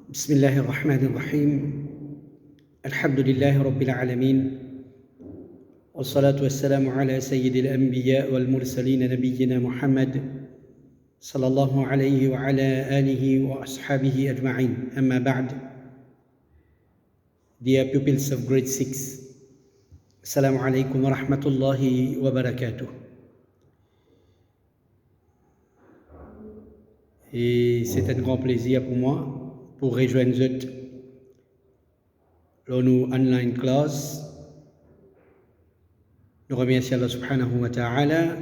بسم الله الرحمن الرحيم الحمد لله رب العالمين والصلاة والسلام على سيد الأنبياء والمرسلين نبينا محمد صلى الله عليه وعلى آله وأصحابه أجمعين أما بعد. Dear pupils of grade 6, Assalamu alaikum wa rahmatullahi wa barakatuh. Et c'est un grand plaisir pour moi pour rejoindre nos online class. Nous remercions Allah subhanahu wa ta'ala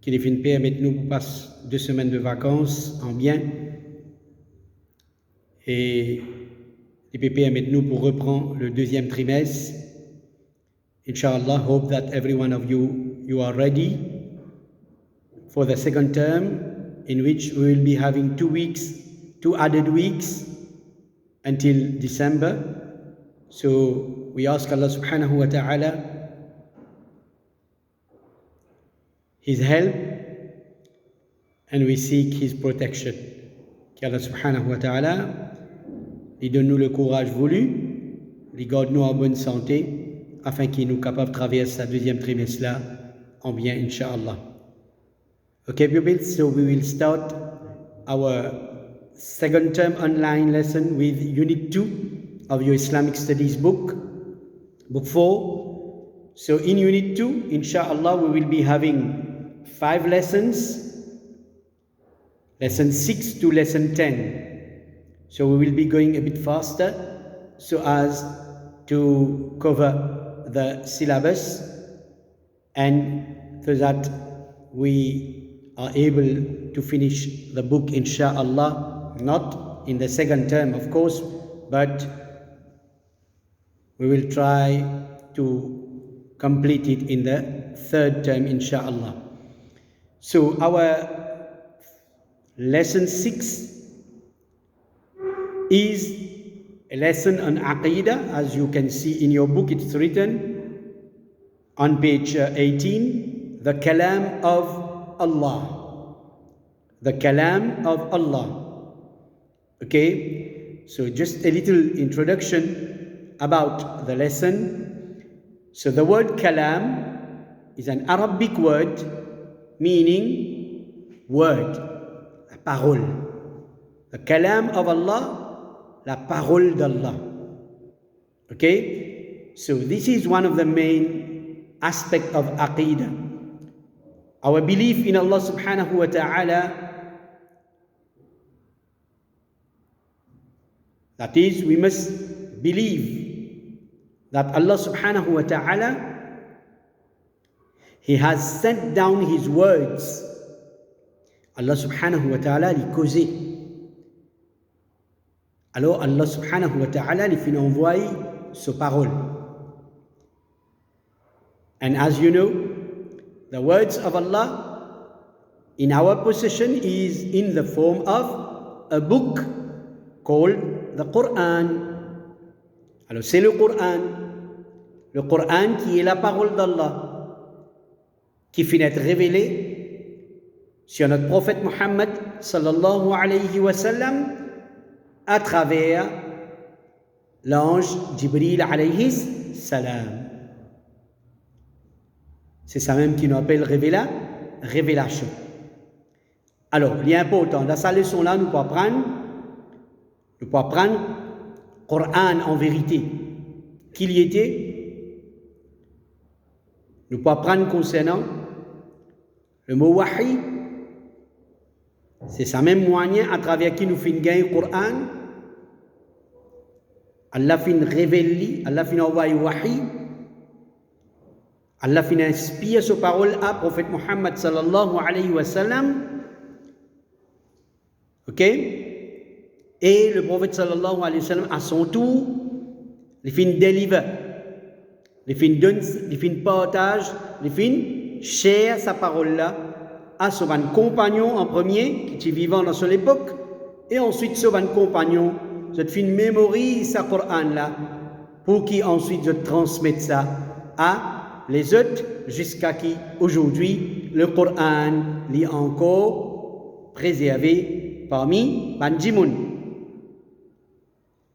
qui nous permet de nous passer 2 semaines de vacances en bien et il permet de nous pour reprendre le 2e trimestre. Inshallah, hope that every one of you are ready for the second term, in which we will be having 2 added weeks until December. So we ask Allah subhanahu wa ta'ala His help and we seek His protection. Qu'Allah subhanahu wa ta'ala lui donne-nous le courage voulu, lui garde-nous en bonne santé afin qu'il nous capable de traverser ce 2e trimestre-là en bien, Inch'Allah. Okay, pupils, so we will start our second term online lesson with Unit 2 of your Islamic Studies book 4. So in Unit 2, Insha'Allah, we will be having 5 lessons, lesson 6 to lesson 10. So we will be going a bit faster so as to cover the syllabus and so that we are able to finish the book, Insha'Allah. Not in the second term, of course, but we will try to complete it in the 3rd term, Insha'Allah. So our lesson 6 is a lesson on Aqidah. As you can see in your book, it's written on page 18, the Kalam of Allah. The Kalam of Allah. Okay, so just a little introduction about the lesson. So the word kalam is an Arabic word meaning word, la parole. The kalam of Allah, la parole d'Allah. Okay, so this is one of the main aspects of Aqidah. Our belief in Allah subhanahu wa ta'ala, that is, we must believe that Allah subhanahu wa ta'ala, He has sent down His words. Allah subhanahu wa ta'ala les causait. Alors Allah subhanahu wa ta'ala les fait envoyer ses paroles. And as you know, the words of Allah in our possession is in the form of a book called the Quran. Alors c'est le Quran qui est la parole d'Allah, qui finit d'être révélé sur notre prophète Muhammad sallallahu alayhi wa sallam à travers l'ange Jibril alayhi salam. C'est ça même qui nous appelle révélation. Alors, l'important dans cette leçon-là, nous pouvons apprendre Coran en vérité, qu'il y était. Nous pouvons apprendre concernant le mot wahi, c'est ça même moyen à travers qui nous fin gagner le Coran. Allah fin révéler, Allah fin envoyer wahi, Allah fin inspire sa parole à prophète Muhammad sallallahu alayhi wa sallam. Ok? Et le prophète sallallahu alayhi wa sallam, à son tour, il fait deliver, il fait donne, il fait partage, il fait share sa parole-là à son compagnon en premier, qui était vivant dans son époque, et ensuite son compagnon, je te fais mémorise sa Coran-là, pour qu'il ensuite je transmette ça à les autres, jusqu'à qui aujourd'hui le Coran est encore préservé parmi Banjimoun.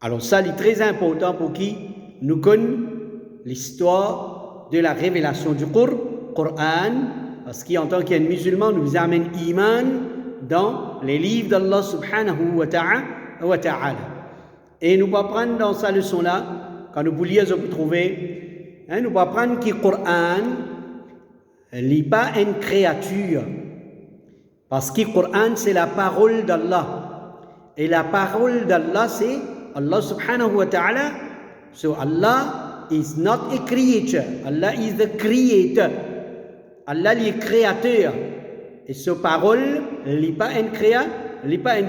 Alors ça, c'est très important pour qui nous connaissons l'histoire de la révélation du Coran, parce qu'en tant qu'un musulman, nous amène iman dans les livres d'Allah subhanahu wa ta'ala. Et nous pas prendre dans sa leçon-là, quand nous voulions trouver, nous pas prendre que le Coran n'est pas une créature, parce que le Coran c'est la parole d'Allah. Et la parole d'Allah c'est Allah subhanahu wa ta'ala. So Allah is not a creature. Allah is the creator. Allah est créateur. Et sa parole n'est pas une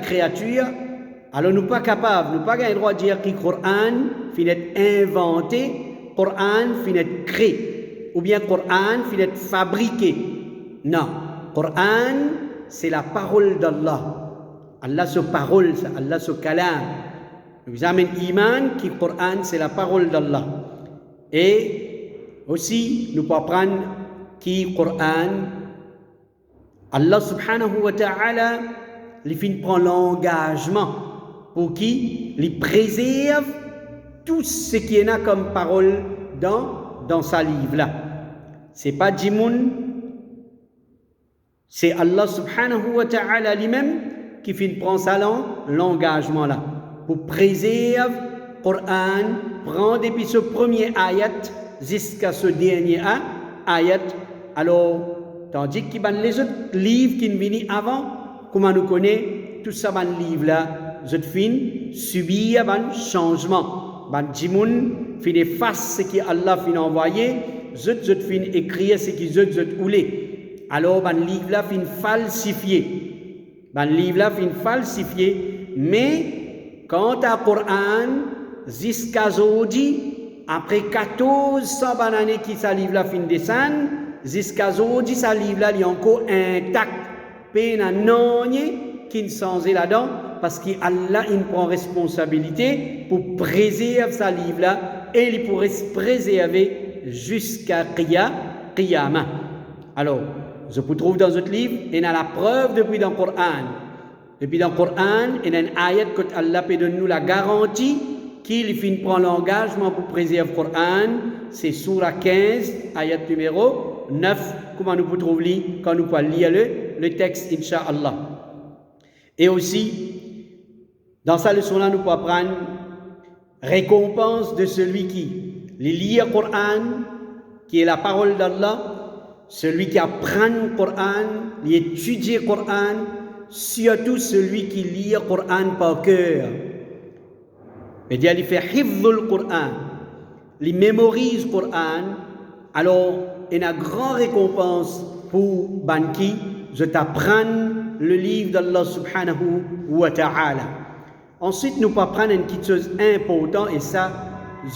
créature. Alors nous ne sommes pas capables, nous n'avons pas le droit de dire que le Coran finit inventé, le Coran finit créé, ou bien le Coran finit fabriqué. Non, le Coran c'est la parole d'Allah. Allah sa parole, Allah sa kalam. Nous avons iman que le Coran c'est la parole d'Allah. Et aussi nous pouvons apprendre que le Coran, Allah subhanahu wa ta'ala, il prend l'engagement pour qui il préserve tout ce qui est là comme parole dans sa livre là. C'est pas Jimoun, c'est Allah subhanahu wa ta'ala lui-même qui prend ça l'engagement là pour préserver le Coran, prendre depuis ce premier ayat jusqu'à ce dernier ayat. Alors, tandis que les autres livres qui viennent avant, comment nous connaissons, tout ça, les livres là, je fin subir un changement. Ben Jimoun fin efface ce que Allah fin envoyé, je fin écrire ce que je voulais. Alors ben livre là fin falsifié. Ben livre là fin falsifié, mais quant à Coran, jusqu'à aujourd'hui, après 1400 années qui sa livre là fin descendre, jusqu'à aujourd'hui sa livre là il est encore intact. Pena non qui ne changé là-dedans, parce qu'Allah il prend responsabilité pour préserver sa livre là et il pourrait se préserver jusqu'à Qiyamah. Alors, je vous trouve dans votre livre, et dans la preuve depuis dans le Coran. Depuis dans le Coran, il y a un ayat que Allah peut donner nous la garantie qu'il finit prend l'engagement pour préserver le Coran. C'est Surah 15, ayat numéro 9. Comment nous pouvons trouver quand nous pouvons lire le texte, Inch'Allah. Et aussi, dans sa leçon-là, nous pouvons apprendre récompense de celui qui lit le Coran, qui est la parole d'Allah, celui qui apprend le Coran, qui étudie le Coran, surtout celui qui lit le Coran par cœur. C'est-à-dire, il fait hifdhul Coran, il mémorise le Coran, alors il y a une grande récompense pour Banki, je t'apprends le livre d'Allah subhanahu wa ta'ala. Ensuite, nous pouvons apprendre une petite chose importante, et ça,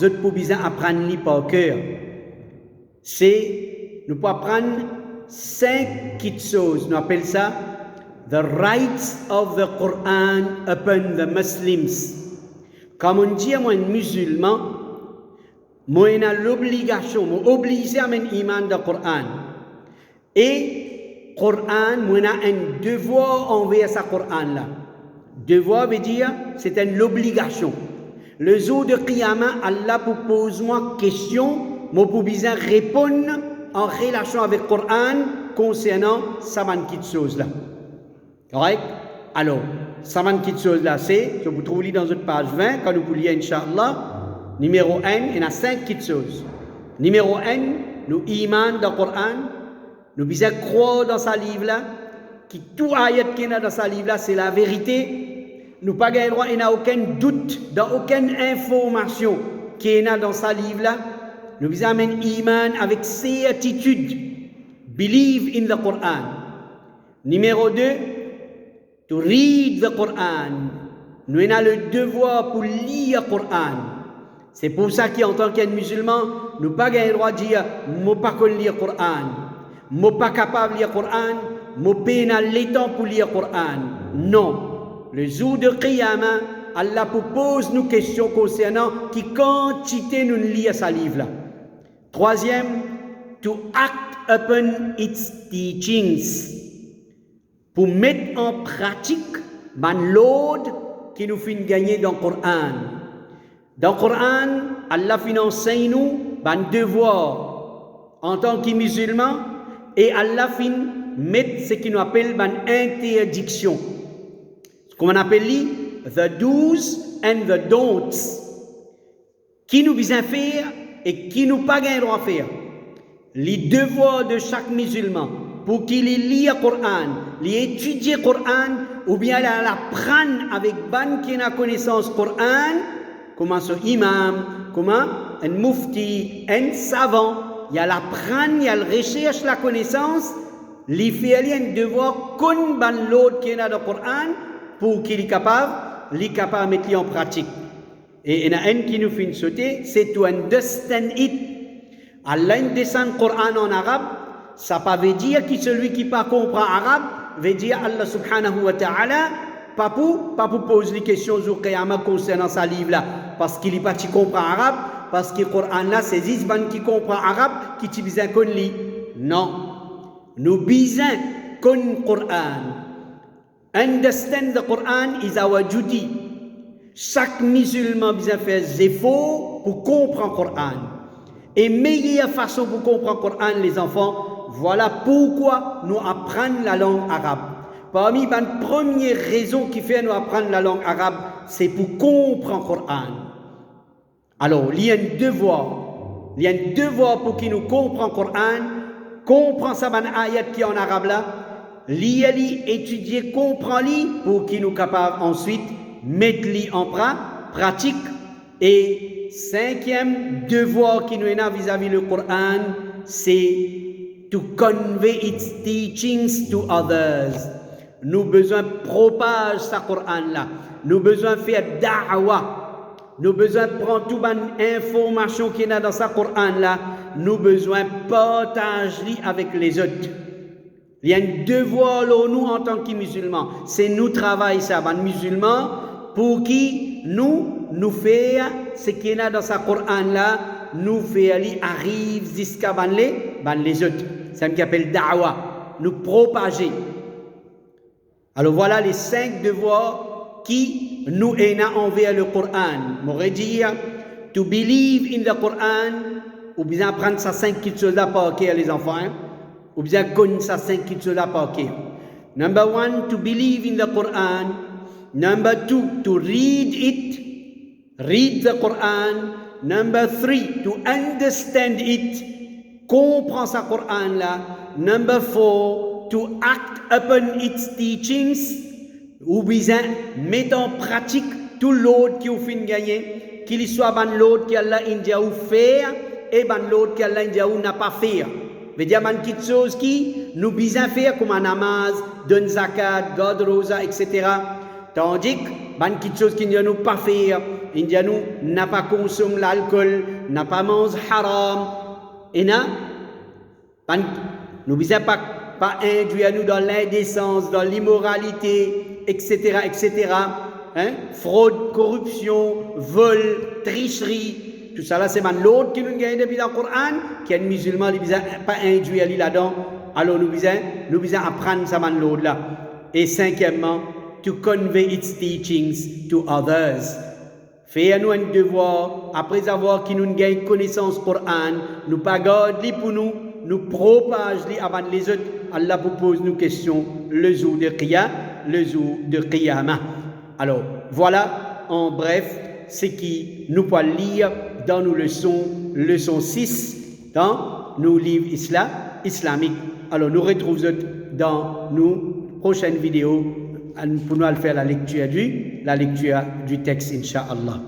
je peux bien apprendre par cœur. C'est, nous pouvons apprendre 5 petites choses. Nous appelons ça The Rights of the Quran upon the Muslims. Comme on dit à moi, un musulman, moi, j'ai l'obligation, moi, obligé à mon iman dans le Coran. Et Coran, moi, j'ai un devoir envers ce Coran-là. Devoir veut dire, c'est une obligation. Le jour de Qiyamah, Allah pose moi question, moi, pour bien répondre en relation avec le Coran concernant ces petites choses-là. Correct? Alors, ces petites choses-là, c'est, je vous trouve dans une page 20, quand vous liez, Inch'Allah. Numéro 1, il y a 5 petites choses. Numéro 1, nous iman dans le Coran, nous bisons croire dans sa livre là, que tout ayat qu'il y a dans sa livre là, c'est la vérité. Nous pas le droit, il n'y a aucun doute, dans aucune information qu'il y a dans sa livre là. Nous bisons amener iman avec certitude. Believe in the Quran. Numéro 2, to read the Quran. Nous avons le devoir pour lire le Coran. C'est pour ça qu'en tant qu'un musulman, nous n'avons pas le droit de dire « je ne peux pas lire le Coran ». Je ne suis pas capable de lire le Coran. Je n'ai pas le temps pour lire le Coran. Non. Le jour de Qiyamah, Allah pose nous questions concernant qui quantité nous lisons sa livre là. Troisième, to act upon its teachings. Pour mettre en pratique l'ordre qui nous fait gagner dans le Coran. Dans le Coran, Allah enseigne nous un devoir en tant que musulman et Allah met ce qu'il nous appelle une interdiction. Ce qu'on appelle the do's and the don'ts. Qui nous vise à faire et qui nous pas gain droit à faire. Les devoirs de chaque musulman pour qu'il lit le Coran, l'étudie le Coran ou bien l'apprendre avec bonne qui a connaissance Coran, comme un imam, comme un mufti, un savant, il y a l'apprendre, il y a le recherche la connaissance, il fait un devoir comme l'autre qui a dans le Coran pour qu'il est capable de mettre en pratique. Et il y en a un qui nous fait sauter, c'est to understand it. Allah descend le Coran en arabe, ça ne veut pas dire que celui qui ne comprend arabe veut dire Allah subhanahu wa ta'ala, pas pour poser les questions sur Qiyamah concernant sa livre là, parce qu'il n'est pas qui comprend arabe, parce que le Coran là, c'est Zizban qui comprend arabe, qui t'y besoin qu'on lit. Non. Nous besoin qu'on Coran. Understand the Quran is our duty. Chaque musulman besoin faire des efforts pour comprendre le Coran. Et meilleure façon pour comprendre le Coran, les enfants, voilà pourquoi nous apprenons la langue arabe. Parmi les premières raisons qui fait nous apprendre la langue arabe, c'est pour comprendre le Coran. Alors, il y a un devoir pour qu'il nous comprenne le Coran, comprendre sa ayat qui est en arabe là, lire, étudier, comprendre pour qu'il nous capable ensuite mettre en pratique. Et cinquième devoir qui nous est vis-à-vis le Coran, c'est to convey its teachings to others. Nous besoin propager ce Coran là. Nous besoin faire da'wa. Nous besoin prendre toute information qui est dans ce Coran là. Nous besoin partager avec les autres. Il y a un devoir nous en tant que musulmans. C'est nous travailler ça, les musulmans, pour qui nous faire ce qui est dans ce Coran là, nous faire arrive jusqu'à les autres. C'est ce qu'on appelle da'wa, nous propager. Alors voilà les 5 devoirs qui nous est envers le Coran. M'aurait dit to believe in the Quran, ou bien apprendre ça 5 choses là par cœur les enfants, hein? Ou bien connaître ça 5 choses là par cœur. Number 1, to believe in the Quran. Number 2, to read it. Read the Quran. Number 3, to understand it. Comprends ce Coran là. Number 4, to act upon its teachings. Ou bien mettre en pratique tout l'autre qui vous fait gagner, qu'il soit ban l'autre qui Allah india ou faire et ban l'autre qui Allah india ou n'a pas fait. Veut dire ban quelque chose qui nous besoin faire comme un namaz, donne zakat, garde rosa, etc. Tandis que ban quelque chose qui nous pas faire, india nous n'a pas consommé l'alcool, n'a pas mangé haram, et nous besoin pas induire nous dans l'indécence, dans l'immoralité, etc., etc. Hein? Fraude, corruption, vol, tricherie, tout ça là, c'est l'autre qui nous gagne depuis dans le Coran, qui est un musulman, il ne pas induire là-dedans. Alors nous besoin apprendre ça l'autre là. Et cinquièmement, to convey its teachings to others. Fais-nous un devoir, après avoir qui nous gagne connaissance du Coran, nous pas garder pour nous propage avant les autres. Allah vous pose nos questions le jour de Qiyamah. Alors, voilà en bref ce qui nous peut lire dans nos leçon 6 dans nos livres islamiques. Alors, nous retrouvons dans nos prochaines vidéos pour nous faire la lecture du texte, Inch'Allah.